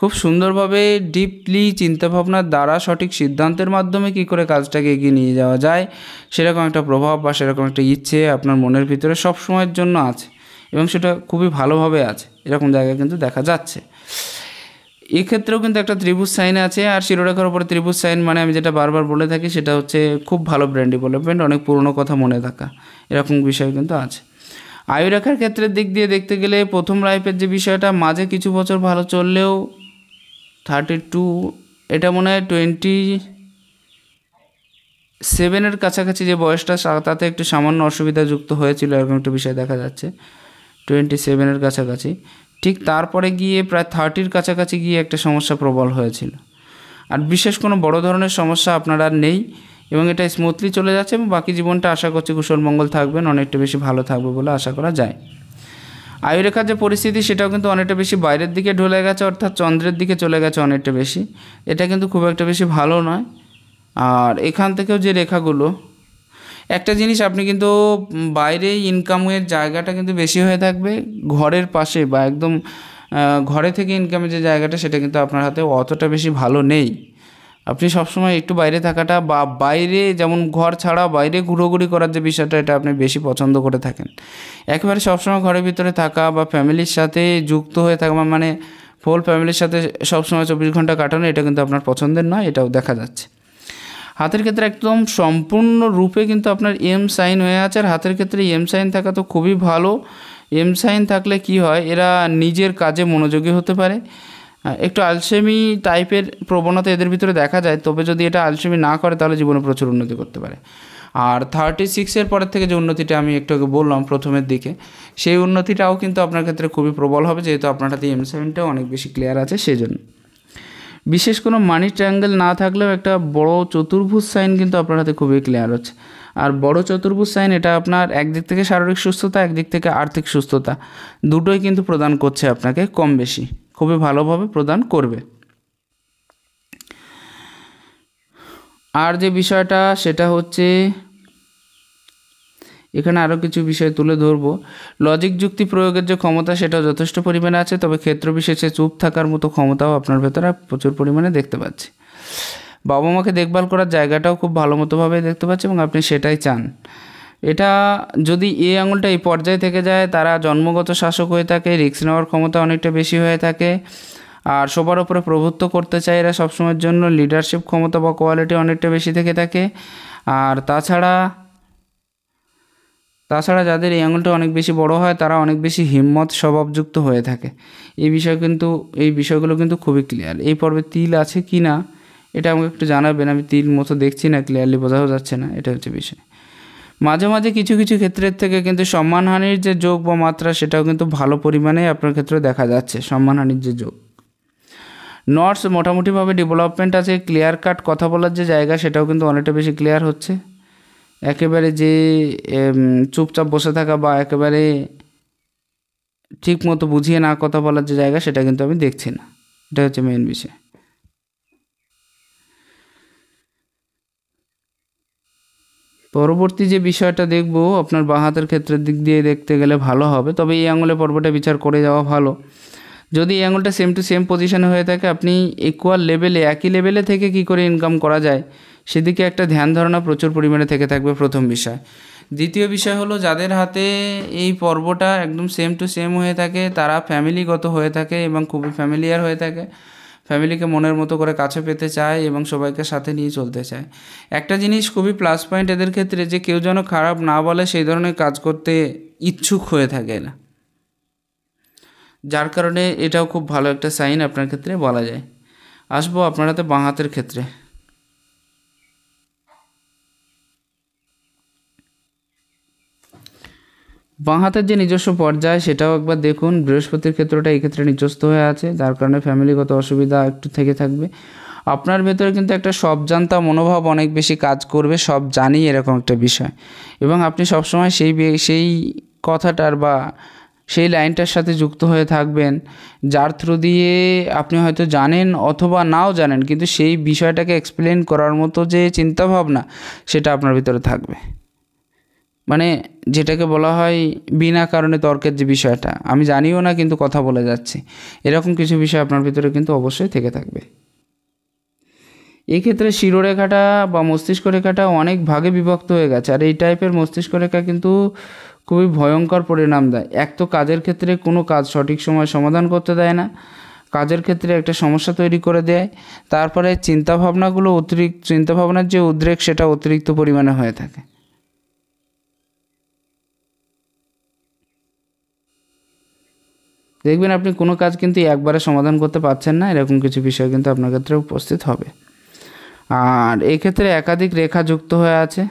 খুব সুন্দরভাবে ডিপলি চিন্তাভাবনার দ্বারা সঠিক সিদ্ধান্তের মাধ্যমে কী করে কাজটাকে এগিয়ে নিয়ে যাওয়া যায়, সেরকম একটা প্রভাব বা সেরকম একটা ইচ্ছে আপনার মনের ভিতরে সব সময়ের জন্য আছে, এবং সেটা খুবই ভালোভাবে আছে, এরকম জায়গায় কিন্তু দেখা যাচ্ছে। এক্ষেত্রেও কিন্তু একটা ত্রিভুজ সাইন আছে, আর শিরোরেখার উপরে ত্রিভুজ সাইন মানে আমি যেটা বারবার বলে থাকি, সেটা হচ্ছে খুব ভালো ব্রেন ডেভেলপমেন্ট, অনেক পুরনো কথা মনে থাকা, এরকম বিষয় কিন্তু আছে। আয়ুরেখার ক্ষেত্রের দিক দিয়ে দেখতে গেলে প্রথম লাইফের যে বিষয়টা, মাঝে কিছু বছর ভালো চললেও 32, এটা মনে হয় 27 কাছাকাছি যে বয়সটা, তাতে একটু সামান্য অসুবিধা যুক্ত হয়েছিল, এরকম একটা বিষয় দেখা যাচ্ছে 27 কাছাকাছি। ঠিক তারপরে গিয়ে প্রায় 30 কাছাকাছি গিয়ে একটা সমস্যা প্রবল হয়েছিল। আর বিশেষ কোনো বড় ধরনের সমস্যা আপনার আর নেই, এবং এটা স্মুথলি চলে যাচ্ছে, এবং বাকি জীবনটা আশা করছি কুশল মঙ্গল থাকবেন, অনেকটা বেশি ভালো থাকবে বলে আশা করা যায়। আয়ুরেখার যে পরিস্থিতি, সেটাও কিন্তু অনেকটা বেশি বাইরের দিকে ঢলে গেছে, অর্থাৎ চন্দ্রের দিকে চলে গেছে অনেকটা বেশি। এটা কিন্তু খুব একটা বেশি ভালো নয়। আর এখান থেকেও যে রেখাগুলো, একটা জিনিস আপনি কিন্তু বাইরে ইনকামের জায়গাটা কিন্তু বেশি হয়ে থাকবে, ঘরের পাশে বা একদম ঘরে থেকে ইনকামের যে জায়গাটা, সেটা কিন্তু আপনার হাতে অতটা বেশি ভালো নেই। আপনি সবসময় একটু বাইরে থাকাটা, বা বাইরে যেমন ঘর ছাড়া বাইরে ঘুরোঘুরি করার যে বিষয়টা, এটা আপনি বেশি পছন্দ করে থাকেন। একেবারে সবসময় ঘরের ভিতরে থাকা বা ফ্যামিলির সাথে যুক্ত হয়ে থাকা, মানে ফুল ফ্যামিলির সাথে সবসময় 24 ঘন্টা কাটানো, এটা কিন্তু আপনার পছন্দের নয়, এটাও দেখা যাচ্ছে। হাতের ক্ষেত্রে একদম সম্পূর্ণ রূপে কিন্তু আপনার এম সাইন হয়ে আছে, আর হাতের ক্ষেত্রে এম সাইন থাকা তো খুবই ভালো। এম সাইন থাকলে কি হয়, এরা নিজের কাজে মনোযোগী হতে পারে। একটু আলসেমি টাইপের প্রবণতা এদের ভিতরে দেখা যায়, তবে যদি এটা আলসেমি না করে তাহলে জীবনে প্রচুর উন্নতি করতে পারে। আর 36 পরের থেকে যে উন্নতিটা আমি একটু আগে বললাম প্রথমের দিকে, সেই উন্নতিটাও কিন্তু আপনার ক্ষেত্রে খুবই প্রবল হবে, যেহেতু আপনার হাতে এম সাইনটাও অনেক বেশি ক্লিয়ার আছে সেই জন্য। বিশেষ কোনো মানি ট্রায়াঙ্গেল না থাকলেও একটা বড় চতুর্ভুজ সাইন কিন্তু আপনার হাতে খুবই ক্লিয়ার হচ্ছে। আর বড় চতুর্ভুজ সাইন, এটা আপনার একদিক থেকে শারীরিক সুস্থতা, একদিক থেকে আর্থিক সুস্থতা, দুটোই কিন্তু প্রদান করছে আপনাকে, কম বেশি খুবই ভালোভাবে প্রদান করবে। আর যে বিষয়টা সেটা হচ্ছে এখানে আরও কিছু বিষয় তুলে ধরবো। লজিক যুক্তি প্রয়োগের যে ক্ষমতা সেটাও যথেষ্ট পরিমাণে আছে, তবে ক্ষেত্র বিশেষে চুপ থাকার মতো ক্ষমতাও আপনার ভেতরে প্রচুর পরিমাণে দেখতে পাচ্ছি। বাবা মাকে দেখভাল করার জায়গাটাও খুব ভালো মতোভাবে দেখতে পাচ্ছি এবং আপনি সেটাই চান। এটা যদি এই আঙুলটা এই পর্যায়ে থেকে যায়, তারা জন্মগত শাসক হয়ে থাকে, রিস্ক নেওয়ার ক্ষমতা অনেকটা বেশি হয়ে থাকে, আর সবার উপরে প্রভুত্ব করতে চায় এরা সবসময়ের জন্য, লিডারশিপ ক্ষমতা বা কোয়ালিটি অনেকটা বেশি থেকে থাকে। আর তাছাড়া যাদের এই আঙুলটা অনেক বেশি বড় হয় তারা অনেক বেশি হিম্মত স্বভাবযুক্ত হয়ে থাকে। এই বিষয়গুলো কিন্তু খুবই ক্লিয়ার। এই পর্বে তিল আছে কি না এটা আমাকে একটু জানাবেন, আমি তিল মতো দেখছি না, ক্লিয়ারলি বোঝাও যাচ্ছে না, এটা হচ্ছে বিষয়। মাঝে মাঝে কিছু কিছু ক্ষেত্রের থেকে কিন্তু সম্মানহানির যে যোগ বা মাত্রা সেটাও কিন্তু ভালো পরিমাণে আপনার ক্ষেত্রে দেখা যাচ্ছে, সম্মানহানির যে যোগ। নটস মোটামুটিভাবে ডেভেলপমেন্ট আছে, ক্লিয়ার কাট কথা বলার যে জায়গা সেটাও কিন্তু অনেকটা বেশি ক্লিয়ার হচ্ছে। একেবারে যে চুপচাপ বসে থাকা বা একেবারে ঠিক মতো বুঝিয়ে না কথা বলার যে জায়গা সেটা কিন্তু আমি দেখছি না, এটা হচ্ছে মেইন বিষয়। পরবর্তী যে বিষয়টা দেখব আপনার বাঁ হাতের ক্ষেত্রের দিক দিয়ে দেখতে গেলে ভালো হবে, তবে এই আঙুলে পর্বটা বিচার করে যাওয়া ভালো। যদি এই আঙুলটা সেম টু সেম পজিশনে হয়ে থাকে, আপনি ইকুয়াল লেভেলে একই লেভেলে থেকে কি করে ইনকাম করা যায় সেদিকে একটা ধ্যান ধারণা প্রচুর পরিমাণে থেকে থাকবে, প্রথম বিষয়। দ্বিতীয় বিষয় হলো যাদের হাতে এই পর্বটা একদম সেম টু সেম হয়ে থাকে তারা ফ্যামিলিগত হয়ে থাকে এবং খুবই ফ্যামিলিয়ার হয়ে থাকে, ফ্যামিলিকে মনের মতো করে কাছে পেতে চায় এবং সবাইকে সাথে নিয়ে চলতে চায়। একটা জিনিস খুবই প্লাস পয়েন্ট এদের ক্ষেত্রে, যে কেউ যেন খারাপ না বলে সেই ধরনের কাজ করতে ইচ্ছুক হয়ে থাকে এরা, যার কারণে এটাও খুব ভালো একটা সাইন আপনার ক্ষেত্রে বলা যায়। আসবো আপনার হাতে বাঁ হাতের ক্ষেত্রে। বাঁ হাতের যে নিজস্ব পর্যায় সেটাও একবার দেখুন। বৃহস্পতির ক্ষেত্রটা এই ক্ষেত্রে নিচস্থ হয়ে আছে, যার কারণে ফ্যামিলিগত অসুবিধা একটু থেকে থাকবে। আপনার ভেতরে কিন্তু একটা সব জানতা মনোভাব অনেক বেশি কাজ করবে, সব জানি এরকম একটা বিষয়, এবং আপনি সবসময় সেই কথাটার বা সেই লাইনটার সাথে যুক্ত হয়ে থাকবেন, যার থ্রু দিয়ে আপনি হয়তো জানেন অথবা নাও জানেন, কিন্তু সেই বিষয়টাকে এক্সপ্লেন করার মতো যে চিন্তাভাবনা সেটা আপনার ভিতরে থাকবে। মানে যেটাকে বলা হয় বিনা কারণে তর্কের যে বিষয়টা, আমি জানিও না কিন্তু কথা বলে যাচ্ছি, এরকম কিছু বিষয় আপনার ভিতরে কিন্তু অবশ্যই থেকে থাকবে। এই ক্ষেত্রে শিরোরেখাটা বা মস্তিষ্ক রেখাটা অনেক ভাগে বিভক্ত হয়ে গেছে, আর এই টাইপের মস্তিষ্ক রেখা কিন্তু খুবই ভয়ঙ্কর পরিণাম দেয়। এক তো কাজের ক্ষেত্রে কোনো কাজ সঠিক সময় সমাধান করতে দেয় না, কাজের ক্ষেত্রে একটা সমস্যা তৈরি করে দেয়, তারপরে চিন্তাভাবনার যে উদ্রেক সেটা অতিরিক্ত পরিমাণে হয়ে থাকে। দেখবেন আপনি কোনো কাজ কিন্তু একবারে সমাধান করতে পারছেন না, এরকম কিছু বিষয় কিন্তু আপনার ক্ষেত্রে উপস্থিত হবে। আর এই ক্ষেত্রে একাধিক রেখা যুক্ত হয়ে আছে,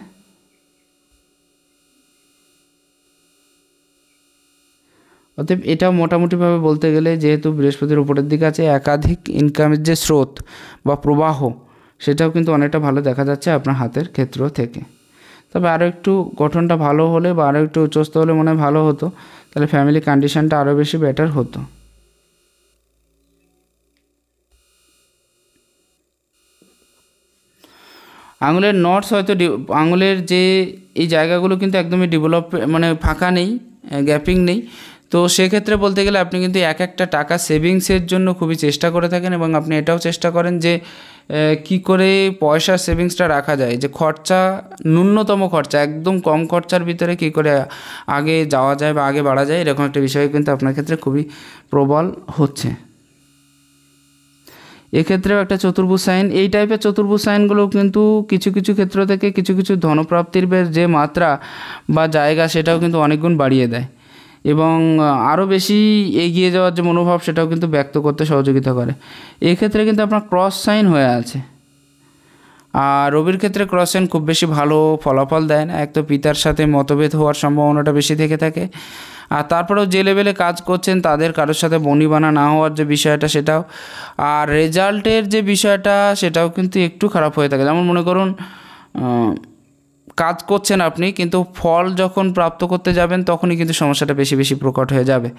অতএব এটাও মোটামুটিভাবে বলতে গেলে যেহেতু বৃহস্পতির উপরের দিকে আছে, একাধিক ইনকামের যে স্রোত বা প্রবাহ সেটাও কিন্তু অনেকটা ভালো দেখা যাচ্ছে আপনার হাতের ক্ষেত্র থেকে। তবে আরও একটু গঠনটা ভালো হলে বা আরও একটু উচ্চস্থ হলে মনে হয় ভালো হতো, তাহলে ফ্যামিলি কন্ডিশনটা আরও বেশি বেটার হতো। আঙুলের নটস হয়তো আঙুলের যে এই জায়গাগুলো কিন্তু একদমই ডেভেলপ মানে ফাঁকা নেই, গ্যাপিং নেই, তো সেক্ষেত্রে বলতে গেলে আপনি কিন্তু এক একটা টাকা সেভিংসের জন্য খুবই চেষ্টা করে থাকেন, এবং আপনি এটাও চেষ্টা করেন যে কি করে পয়সার সেভিংসটা রাখা যায়, যে খরচা ন্যূনতম খরচা একদম কম খরচার ভিতরে কি করে আগে যাওয়া যায় বা আগে বাড়া যায়, এরকম একটা বিষয় কিন্তু আপনার ক্ষেত্রে খুবই প্রবল হচ্ছে। এক্ষেত্রেও একটা চতুর্ভুজ সাইন, এই টাইপের চতুর্ভুজ সাইনগুলো কিন্তু কিছু কিছু ক্ষেত্র থেকে কিছু কিছু ধনপ্রাপ্তির যে মাত্রা বা জায়গা সেটাও কিন্তু অনেক গুণ বাড়িয়ে দেয়, এবং আরও বেশি এগিয়ে যাওয়ার যে মনোভাব সেটাও কিন্তু ব্যক্ত করতে সহযোগিতা করে। এক্ষেত্রে কিন্তু আপনার ক্রস সাইন হয়ে আছে, আর রবির ক্ষেত্রে ক্রস সাইন খুব বেশি ভালো ফলাফল দেয় না, এক তো পিতার সাথে মতভেদ হওয়ার সম্ভাবনাটা বেশি থেকে থাকে, আর তারপরেও যে লেভেলে কাজ করছেন তাদের কারোর সাথে বনিবানা না হওয়ার যে বিষয়টা সেটাও, আর রেজাল্টের যে বিষয়টা সেটাও কিন্তু একটু খারাপ হয়ে থাকে। যেমন মনে করুন কাজ করছেন আপনি, কিন্তু ফল যখন প্রাপ্ত করতে যাবেন তখনই কিন্তু সমস্যাটা বেশি বেশি প্রকট হয়ে যাবে,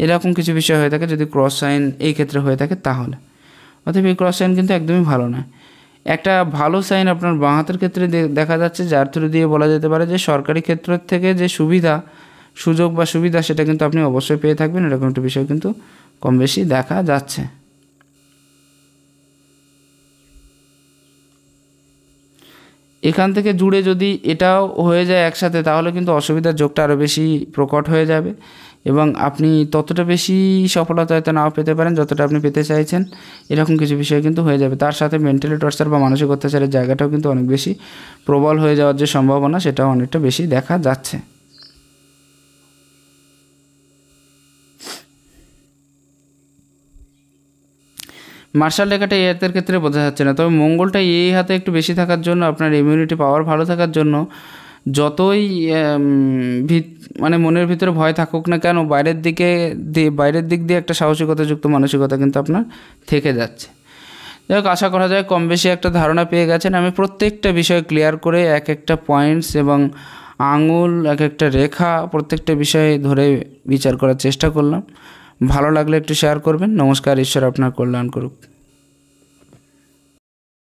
এরকম কিছু বিষয় হয়ে থাকে যদি ক্রস সাইন এই ক্ষেত্রে হয়ে থাকে তাহলে। অতএব এই ক্রস সাইন কিন্তু একদমই ভালো নয়। একটা ভালো সাইন আপনার বাঁ হাতের ক্ষেত্রে দেখা যাচ্ছে, যার থ্রু দিয়ে বলা যেতে পারে যে সরকারি ক্ষেত্র থেকে যে সুযোগ বা সুবিধা সেটা কিন্তু আপনি অবশ্যই পেয়ে থাকবেন, এরকম একটা বিষয় কিন্তু কম বেশি দেখা যাচ্ছে। এখান থেকে জুড়ে যদি এটাও হয়ে যায় একসাথে, তাহলে কিন্তু অসুবিধার যোগটা আরও বেশি প্রকট হয়ে যাবে এবং আপনি ততটা বেশি সফলতা হয়তো নাও পেতে পারেন যতটা আপনি পেতে চাইছেন, এরকম কিছু বিষয় কিন্তু হয়ে যাবে। তার সাথে মেন্টালি টর্চার বা মানসিক অত্যাচারের জায়গাটাও কিন্তু অনেক বেশি প্রবল হয়ে যাওয়ার যে সম্ভাবনা সেটাও অনেকটা বেশি দেখা যাচ্ছে। মার্শাল রেখাটা এই হাতের ক্ষেত্রে বোঝা যাচ্ছে না, তবে মঙ্গলটা এই হাতে একটু বেশি থাকার জন্য আপনার ইমিউনিটি পাওয়ার ভালো থাকার জন্য যতই মানে মনের ভিতরে ভয় থাকুক না কেন, বাইরের দিক দিয়ে একটা সাহসিকতাযুক্ত মানসিকতা কিন্তু আপনার থেকে যাচ্ছে। যাই হোক, আশা করা যায় কম বেশি একটা ধারণা পেয়ে গেছেন। আমি প্রত্যেকটা বিষয় ক্লিয়ার করে এক একটা পয়েন্টস এবং আঙুল, এক একটা রেখা, প্রত্যেকটা বিষয়ে ধরে বিচার করার চেষ্টা করলাম। ভালো লাগলে একটু শেয়ার করবেন। নমস্কার, ঈশ্বর আপনার কল্যাণ করুক।